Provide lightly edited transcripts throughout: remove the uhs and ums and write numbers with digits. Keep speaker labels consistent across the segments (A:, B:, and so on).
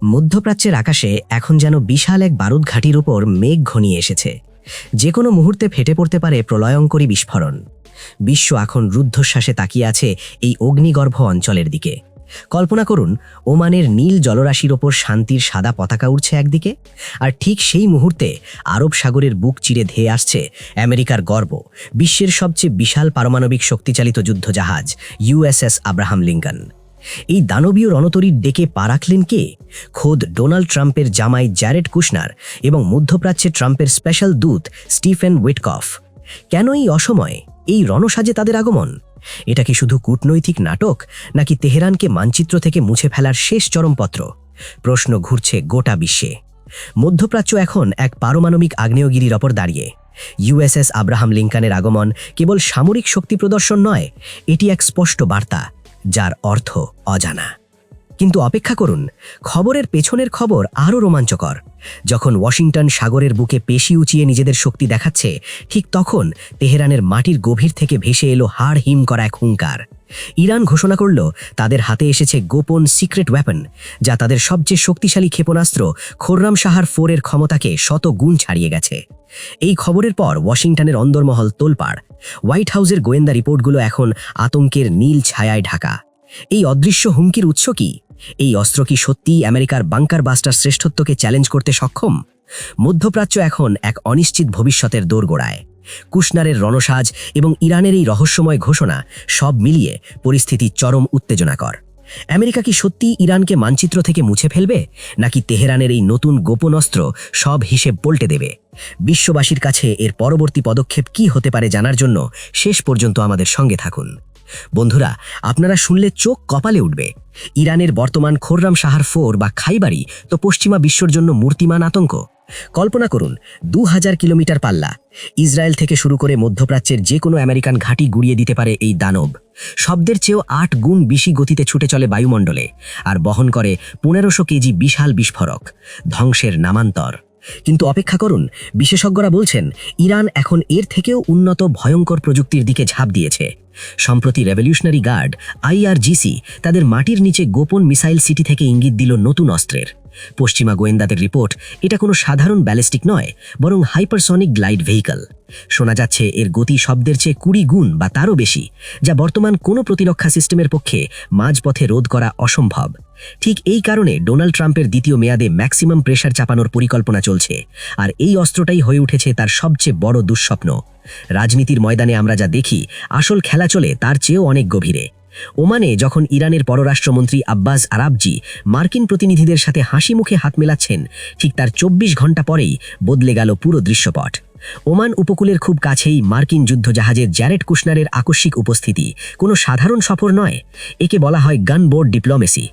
A: মধ্যপ্রাচ্যের আকাশে এখন যেন বিশাল এক বারুদ ঘাঁটির উপর মেঘ ঘনিয়ে এসেছে। যে কোনো মুহূর্তে ফেটে পড়তে পারে প্রলয়ঙ্করী বিস্ফোরণ। বিশ্ব এখন রুদ্ধশ্বাসে তাকিয়ে আছে এই অগ্নিগর্ভ অঞ্চলের দিকে। কল্পনা করুন, ওমানের নীল জলরাশির ওপর শান্তির সাদা পতাকা উড়ছে একদিকে, আর ঠিক সেই মুহূর্তে আরব সাগরের বুক চিরে ধেয়ে আসছে আমেরিকার গর্ব, বিশ্বের সবচেয়ে বিশাল পারমাণবিক শক্তিচালিত যুদ্ধজাহাজ USS আব্রাহাম লিঙ্কন। এই দানবীয় রণতরীর ডেকে পা রাখলেন কে? খোদ ডোনাল্ড ট্রাম্পের জামাই জ্যারেড কুশনার এবং মধ্যপ্রাচ্যে ট্রাম্পের স্পেশাল দূত স্টিফেন উইটকফ। কেন এই অসময়ে এই রণসাজে তাদের আগমন? এটা কি শুধু কূটনৈতিক নাটক, নাকি তেহরানকে মানচিত্র থেকে মুছে ফেলার শেষ চরমপত্র? প্রশ্ন ঘুরছে গোটা বিশ্বে। মধ্যপ্রাচ্য এখন এক পারমাণবিক আগ্নেয়গিরির ওপর দাঁড়িয়ে। USS আব্রাহাম লিঙ্কনের আগমন কেবল সামরিক শক্তি প্রদর্শন নয়, এটি এক স্পষ্ট বার্তা যার অর্থ অজানা। কিন্তু অপেক্ষা করুন, খবরের পেছনের খবর আরও রোমাঞ্চকর। যখন ওয়াশিংটন সাগরের বুকে পেশি উঁচিয়ে নিজেদের শক্তি দেখাচ্ছে, ঠিক তখন তেহরানের মাটির গভীর থেকে ভেসে এলো হাড় হিম করা এক হুঙ্কার। ইরান ঘোষণা করল তাদের হাতে এসেছে গোপন সিক্রেট ওয়েপন, যা তাদের সবচেয়ে শক্তিশালী ক্ষেপণাস্ত্র খোররাম শাহর 4 এর ক্ষমতাকে শত গুণ ছাড়িয়ে গেছে। এই খবরের পর ওয়াশিংটনের অন্দরমহল তোলপাড়। হোয়াইট হাউসের গোয়েন্দা রিপোর্টগুলো এখন আতঙ্কের নীল ছায়ায় ঢাকা। এই অদৃশ্য হুমকির উৎস কি? এই অস্ত্র কি সত্যিই আমেরিকার বাংকার বাস্টার শ্রেষ্ঠত্বকে চ্যালেঞ্জ করতে সক্ষম? মধ্যপ্রাচ্য এখন এক অনিশ্চিত ভবিষ্যতের দোরগোড়ায়। কুশনারের রণসাজ এবং ইরানের এই রহস্যময় ঘোষণা সব মিলিয়ে পরিস্থিতি চরম উত্তেজনাকর। আমেরিকা কি সত্যিই ইরানকে মানচিত্র থেকে মুছে ফেলবে, নাকি তেহরানের এই নতুন গোপন অস্ত্র সব হিসেব পাল্টে দেবে? বিশ্ববাসীর কাছে এর পরবর্তী পদক্ষেপ কি হতে পারে জানার জন্য শেষ পর্যন্ত আমাদের সঙ্গে থাকুন। বন্ধুরা, আপনারা শুনলে চোখ কপালে উঠবে। ইরানের বর্তমান খোররাম শাহর 4 বা খাইবারি তো পশ্চিমা বিশ্বর জন্য মূর্তিমান আতঙ্ক। কল্পনা করুন, 2000 কিলোমিটার পাল্লা। ইসরায়েল থেকে শুরু করে মধ্যপ্রাচ্যের যে কোনো আমেরিকান ঘাঁটি গুড়িয়ে দিতে পারে এই দানব। শব্দের চেয়েও 8 গুণ বেশি গতিতে ছুটে চলে বায়ুমণ্ডলে, আর বহন করে 1500 কেজি বিশাল বিস্ফোরক, ধ্বংসের নামান্তর। কিন্তু অপেক্ষা করুন, বিশেষজ্ঞরা বলছেন ইরান এখন এর থেকেও উন্নত ভয়ঙ্কর প্রযুক্তির দিকে ঝাঁপ দিয়েছে। সম্প্রতি রেভলিউশনারি গার্ড IRGC তাদের মাটির নিচে গোপন মিসাইল সিটি থেকে ইঙ্গিত দিল নতুন অস্ত্রের। পশ্চিমা গোয়েন্দাদের রিপোর্ট, এটা কোনো সাধারণ ব্যালিস্টিক নয়, বরং হাইপারসনিক গ্লাইড ভেহিকল। শোনা যাচ্ছে এর গতি শব্দের চেয়ে 20 গুণ বা তারও বেশি, যা বর্তমান কোনো প্রতিরক্ষা সিস্টেমের পক্ষে মাঝপথে রোধ করা অসম্ভব। ঠিক এই কারণে ডোনাল্ড ট্রাম্পের দ্বিতীয় মেয়াদে ম্যাক্সিমাম প্রেশার চাপানোর পরিকল্পনা চলছে, আর এই অস্ত্রটাই হয়ে উঠেছে তার সবচেয়ে বড় দুঃস্বপ্ন। রাজনীতির ময়দানে আমরা যা দেখি, আসল খেলা চলে তার চেয়েও অনেক গভীরে। ওমানে যখন ইরানের পররাষ্ট্রমন্ত্রী আব্বাস আরাবজি মার্কিন প্রতিনিধিদের সাথে হাসি মুখে হাত মেলাচ্ছেন, ঠিক তার 24 ঘন্টা পরেই বদলে গেল পুরো দৃশ্যপট। ওমান উপকূলের খুব কাছেই মার্কিন যুদ্ধজাহাজের জ্যারেড কুশনারের আকস্মিক উপস্থিতি কোনো সাধারণ সফর নয়, একে বলা হয় গানবোর্ড ডিপ্লোমেসি।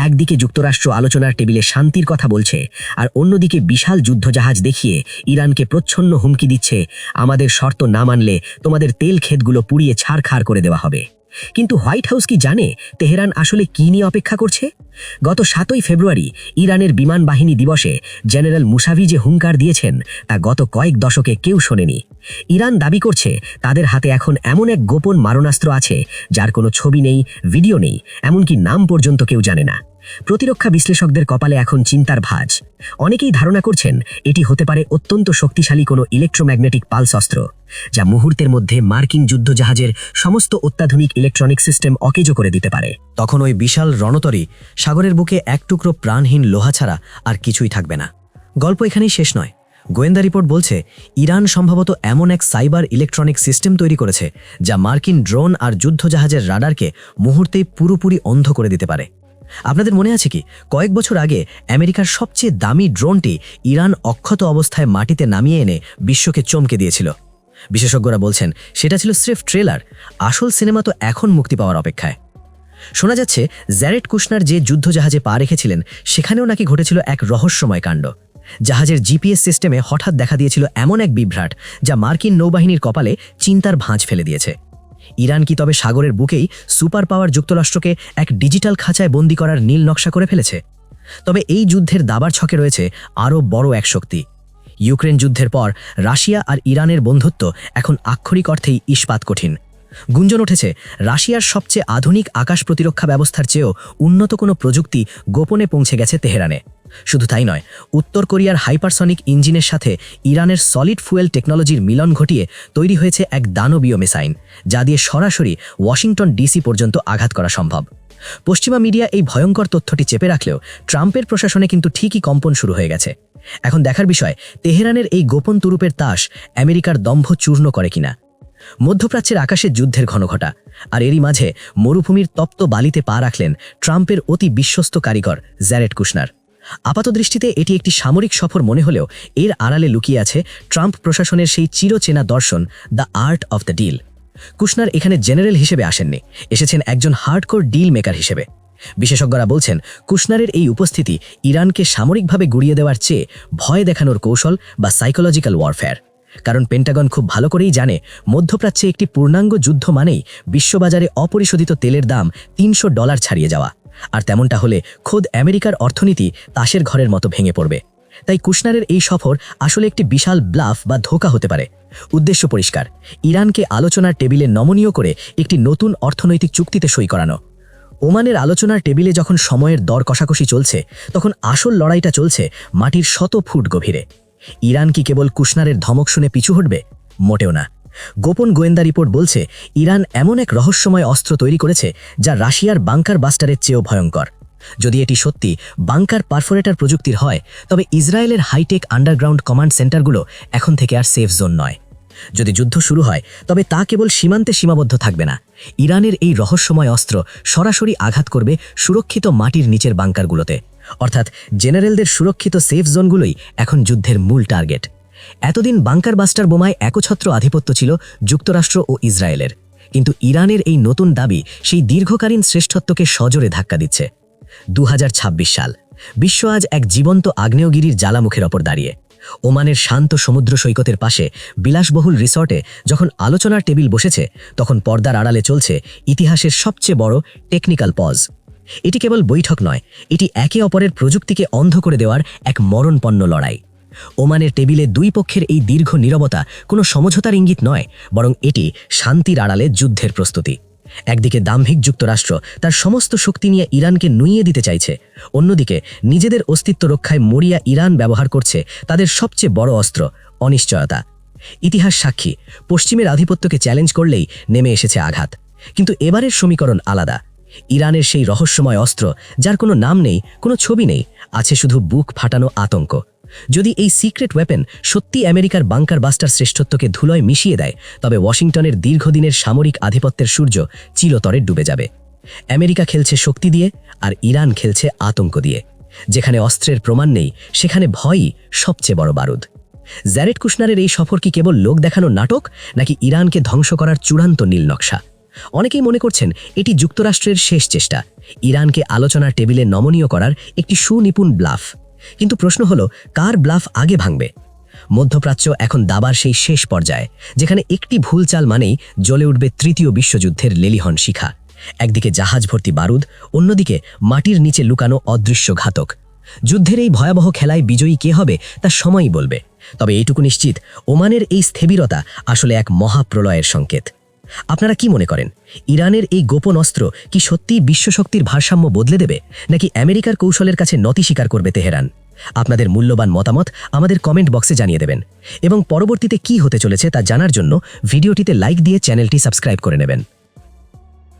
A: একদিকে যুক্তরাষ্ট্র আলোচনার টেবিলে শান্তির কথা বলছে, আর অন্যদিকে বিশাল যুদ্ধজাহাজ দেখিয়ে ইরানকে প্রচ্ছন্ন হুমকি দিচ্ছে, আমাদের শর্ত না মানলে তোমাদের তেল ক্ষেতগুলো পুড়িয়ে ছাড়খাড় করে দেওয়া হবে। কিন্তু হোয়াইট হাউস কি জানে তেহরান আসলে কি নিয়ে অপেক্ষা করছে? গত 7ই ফেব্রুয়ারি ইরানের বিমান বাহিনী দিবসে জেনারেল মুসাভি যে হুঙ্কার দিয়েছেন, তা গত কয়েক দশকে কেউ শোনেনি। ইরান দাবি করছে তাদের হাতে এখন এমন এক গোপন মারণাস্ত্র আছে যার কোনো ছবি নেই, ভিডিও নেই, এমনকি নাম পর্যন্ত কেউ জানে না। প্রতিরক্ষা বিশ্লেষকদের কপালে এখন চিন্তার ভাঁজ। অনেকেই ধারণা করছেন এটি হতে পারে অত্যন্ত শক্তিশালী কোনো ইলেকট্রোম্যাগনেটিক পালস অস্ত্র, যা মুহূর্তের মধ্যে মার্কিন যুদ্ধজাহাজের সমস্ত অত্যাধুনিক ইলেকট্রনিক সিস্টেম অকেজো করে দিতে পারে। তখন ওই বিশাল রণতরী সাগরের বুকে এক টুকরো প্রাণহীন লোহা ছাড়া আর কিছুই থাকবে না। গল্প এখানেই শেষ নয়। গোয়েন্দা রিপোর্ট বলছে ইরান সম্ভবত এমন এক সাইবার ইলেকট্রনিক সিস্টেম তৈরি করেছে, যা মার্কিন ড্রোন আর যুদ্ধজাহাজের রাডারকে মুহূর্তেই পুরোপুরি অন্ধ করে দিতে পারে। আপনাদের মনে আছে কি, কয়েক বছর আগে আমেরিকার সবচেয়ে দামি ড্রোনটি ইরান অক্ষত অবস্থায় মাটিতে নামিয়ে এনে বিশ্বকে চমকে দিয়েছিল? বিশেষজ্ঞরা বলছেন সেটা ছিল স্রেফ ট্রেলার, আসল সিনেমা তো এখন মুক্তি পাওয়ার অপেক্ষায়। শোনা যাচ্ছে জ্যারেড কুশনার যে যুদ্ধজাহাজে পা রেখেছিলেন, সেখানেও নাকি ঘটেছিল এক রহস্যময় কাণ্ড। জাহাজের GPS সিস্টেমে হঠাৎ দেখা দিয়েছিল এমন এক বিভ্রাট, যা মার্কিন নৌবাহিনীর কপালে চিন্তার ভাঁজ ফেলে দিয়েছে। ইরান কি তবে সাগরের বুকেই সুপার পাওয়ার যুক্তরাষ্ট্রকে এক ডিজিটাল খাঁচায় বন্দী করার নীল নকশা করে ফেলেছে? তবে এই যুদ্ধের দাবার ছকে রয়েছে আরও বড় এক শক্তি। ইউক্রেন যুদ্ধের পর রাশিয়া আর ইরানের বন্ধুত্ব এখন আক্ষরিক অর্থেই ইস্পাত কঠিন। গুঞ্জন উঠেছে রাশিয়ার সবচেয়ে আধুনিক আকাশ প্রতিরক্ষা ব্যবস্থার চেয়েও উন্নত কোনো প্রযুক্তি গোপনে পৌঁছে গেছে তেহরানে। শুধু তাই নয়, উত্তর কোরিয়ার হাইপারসনিক ইঞ্জিনের সাথে ইরানের সলিড ফুয়েল টেকনোলজির মিলন ঘটিয়ে তৈরি হয়েছে এক দানবীয় মিসাইল, যা দিয়ে সরাসরি ওয়াশিংটন ডিসি পর্যন্ত আঘাত করা সম্ভব। পশ্চিমা মিডিয়া এই ভয়ঙ্কর তথ্যটি চেপে রাখলেও ট্রাম্পের প্রশাসনে কিন্তু ঠিকই কম্পন শুরু হয়ে গেছে। এখন দেখার বিষয়, তেহরানের এই গোপন তুরুপের তাস আমেরিকার দম্ভ চূর্ণ করে কিনা। মধ্যপ্রাচ্যের আকাশে যুদ্ধের ঘনঘটা, আর এরই মাঝে মরুভূমির তপ্ত বালিতে পা রাখলেন ট্রাম্পের অতি বিশ্বস্ত কারিগর জ্যারেড কুশনার। আপাতদৃষ্টিতে এটি একটি সামরিক সফর মনে হলেও এর আড়ালে লুকিয়ে আছে ট্রাম্প প্রশাসনের সেই চিরচেনা দর্শন, the art of the deal. Kushner এখানে জেনারেল হিসেবে আসেননি, এসেছেন একজন হার্ডকোর ডিল মেকার হিসেবে। বিশেষজ্ঞরা বলছেন কুশনারের এই উপস্থিতি ইরানকে সামরিকভাবে গুড়িয়ে দেওয়ার চেয়ে ভয় দেখানোর কৌশল বা সাইকোলজিক্যাল ওয়ারফেয়ার। কারণ পেন্টাগন খুব ভালো করেই জানে মধ্যপ্রাচ্যে একটি পূর্ণাঙ্গ যুদ্ধ মানেই বিশ্ববাজারে অপরিশোধিত তেলের দাম $300 ছাড়িয়ে যাওয়া, আর তেমনটা হলে খোদ আমেরিকার অর্থনীতি তাসের ঘরের মতো ভেঙে পড়বে। তাই কুশনারের এই সফর আসলে একটি বিশাল ব্লাফ বা ধোঁকা হতে পারে। উদ্দেশ্য পরিষ্কার, ইরানকে আলোচনার টেবিলে নমনীয় করে একটি নতুন অর্থনৈতিক চুক্তিতে সই করানো। ওমানের আলোচনার টেবিলে যখন সময়ের দর কষাকষি চলছে, তখন আসল লড়াইটা চলছে মাটির শত ফুট গভীরে। ইরান কি কেবল কুশনারের ধমক শুনে পিছু হটবে? মোটেও না। গোপন গোয়েন্দা রিপোর্ট বলছে ইরান এমন এক রহস্যময় অস্ত্র তৈরি করেছে যা রাশিয়ার বাংকার বাস্টারের চেয়েও ভয়ঙ্কর। যদি এটি সত্যি বাংকার পারফোরেটর প্রযুক্তির হয়, তবে ইসরায়েলের হাইটেক আন্ডারগ্রাউন্ড কমান্ড সেন্টারগুলো এখন থেকে আর সেফ জোন নয়। যদি যুদ্ধ শুরু হয়, তবে তা কেবল সীমান্তে সীমাবদ্ধ থাকবে না। ইরানের এই রহস্যময় অস্ত্র সরাসরি আঘাত করবে সুরক্ষিত মাটির নিচের বাংকারগুলোতে। অর্থাৎ জেনারেলদের সুরক্ষিত সেফ জোনগুলোই এখন যুদ্ধের মূল টার্গেট। এতদিন বাংকার বাস্টার বোমায় একছত্র আধিপত্য ছিল যুক্তরাষ্ট্র ও ইসরায়েলের, কিন্তু ইরানের এই নতুন দাবি সেই দীর্ঘকালীন শ্রেষ্ঠত্বকে সজোরে ধাক্কা দিচ্ছে। 2026 সাল, বিশ্ব আজ এক জীবন্ত আগ্নেয়গিরির জ্বালামুখের ওপর দাঁড়িয়ে। ওমানের শান্ত সমুদ্র সৈকতের পাশে বিলাসবহুল রিসর্টে যখন আলোচনার টেবিল বসেছে, তখন পর্দার আড়ালে চলছে ইতিহাসের সবচেয়ে বড় টেকনিক্যাল পজ। এটি কেবল বৈঠক নয়, এটি একে অপরের প্রযুক্তিকে অন্ধ করে দেওয়ার এক মরণপন্ন লড়াই। ওমানের টেবিলে দুই পক্ষের এই দীর্ঘ নীরবতা কোনো সমঝোতার ইঙ্গিত নয়, বরং এটি শান্তির আড়ালে যুদ্ধের প্রস্তুতি। একদিকে দাম্ভিক যুক্তরাষ্ট্র তার সমস্ত শক্তি নিয়ে ইরানকে নুইয়ে দিতে চাইছে, অন্যদিকে নিজেদের অস্তিত্ব রক্ষায় মরিয়া ইরান ব্যবহার করছে তাদের সবচেয়ে বড় অস্ত্র, অনিশ্চয়তা। ইতিহাস সাক্ষী, পশ্চিমের আধিপত্যকে চ্যালেঞ্জ করলেই নেমে এসেছে আঘাত। কিন্তু এবারের সমীকরণ আলাদা। ইরানের সেই রহস্যময় অস্ত্র, যার কোনো নাম নেই, কোনো ছবি নেই, আছে শুধু বুক ফাটানো আতঙ্ক। যদি এই সিক্রেট ওয়েপেন সত্যি আমেরিকার বাংকার বাস্টার শ্রেষ্ঠত্বকে ধুলোয় মিশিয়ে দেয়, তবে ওয়াশিংটনের দীর্ঘদিনের সামরিক আধিপত্যের সূর্য চিরতরে ডুবে যাবে। আমেরিকা খেলছে শক্তি দিয়ে, আর ইরান খেলছে আতঙ্ক দিয়ে। যেখানে অস্ত্রের প্রমাণ নেই, সেখানে ভয়ই সবচেয়ে বড় বারুদ। জ্যারেড কুশনারের এই সফর কি কেবল লোক দেখানো নাটক, নাকি ইরানকে ধ্বংস করার চূড়ান্ত নীল নকশা? অনেকেই মনে করছেন এটি যুক্তরাষ্ট্রের শেষ চেষ্টা, ইরানকে আলোচনার টেবিলে নমনীয় করার একটি সুনিপুণ ব্লাফ। কিন্তু প্রশ্ন হলো, কার ব্লাফ আগে ভাঙবে? মধ্যপ্রাচ্য এখন দাবার সেই শেষ পর্যায়ে, যেখানে একটি ভুল চাল মানেই জ্বলে উঠবে তৃতীয় বিশ্বযুদ্ধের লেলিহন শিখা। একদিকে জাহাজ ভর্তি বারুদ, অন্যদিকে মাটির নিচে লুকানো অদৃশ্য ঘাতক। যুদ্ধের এই ভয়াবহ খেলায় বিজয়ী কে হবে তা সময়ই বলবে। তবে এইটুকু নিশ্চিত, ওমানের এই স্থিরতা আসলে এক মহাপ্রলয়ের সংকেত। আপনারা কি মনে করেন, ইরানের এই গোপন অস্ত্র কি সত্যিই বিশ্বশক্তির ভারসাম্য বদলে দেবে, নাকি আমেরিকার কৌশলের কাছে নতি স্বীকার করবে তেহরান? আপনাদের মূল্যবান মতামত আমাদের কমেন্ট বক্সে জানিয়ে দেবেন, এবং পরবর্তীতে কি হতে চলেছে তা জানার জন্য ভিডিওটিতে লাইক দিয়ে চ্যানেলটি সাবস্ক্রাইব করে নেবেন।